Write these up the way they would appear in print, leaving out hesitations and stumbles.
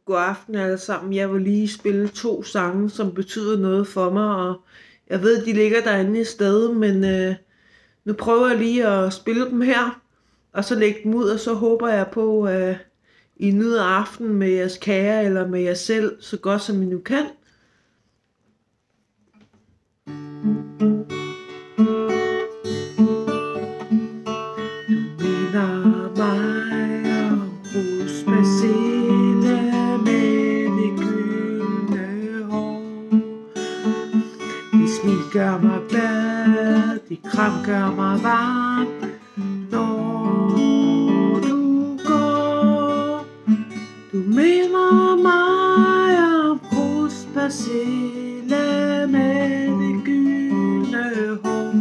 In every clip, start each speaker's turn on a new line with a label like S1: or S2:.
S1: God aften alle sammen. Jeg vil lige spille 2 sange, som betyder noget for mig, og jeg ved, de ligger derinde i stedet, men nu prøver jeg lige at spille dem her, og så lægge dem ud, og så håber jeg på, at I nyder aften med jeres kære eller med jer selv, så godt som I nu kan. Du minder mig om rosmacille med det gyldne hår. Dit smil gør mig glad, dit kram gør mig varm, når du går. Du minder mig om rosmacille med det gyldne hår.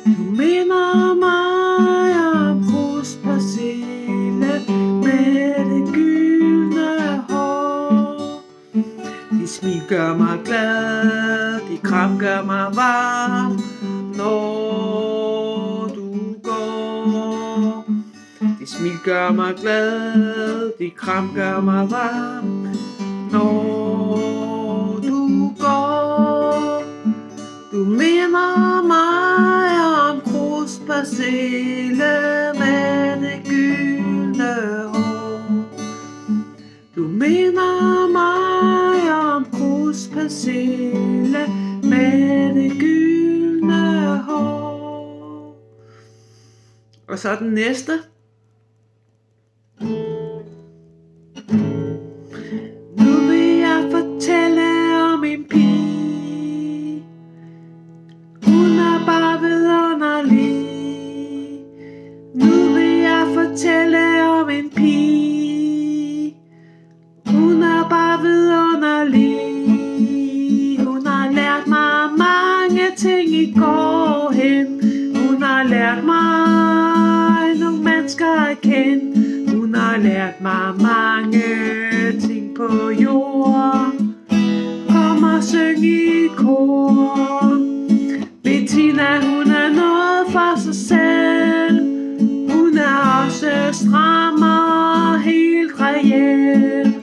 S1: Du minder mig om rosmacille med det gyldne hår. Dit smil gør mig glad, dit kram gør mig varm, når du går. Dit smil gør mig glad, dit kram gør mig varm, når du går. Du minder mig om rosmacille med det gyldne hår. Du minder mig om rosmacille med det gyldne hår. Og så den næste. Nu vil jeg fortælle om en pige. Hun er bare vidunderlig. Nu vil jeg fortælle om en pige. Hun er bare vidunderlig. Hun har lært mig mange ting i går hen. Hun har lært mig nogle mennesker at kende. Hun har lært mig mange ting på jorden. Kom og syng i kor. Bettina, hun er noget for sig selv. Hun er også stram og helt reel.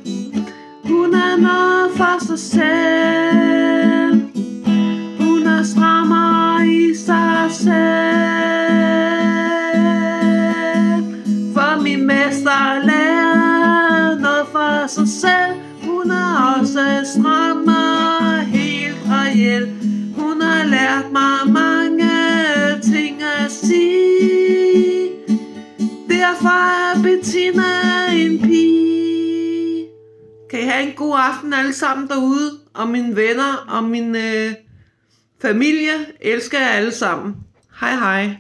S1: Hun er noget for sig selv. Hun er strammer i sig selv. For min mester lavede noget for sig selv. Hun er også strammer helt reel. Hun har lært mig mange ting at sige. Derfor er Bettina en pige. Kan I have en god aften alle sammen derude, og mine venner og min familie. Elsker jer alle sammen. Hej hej.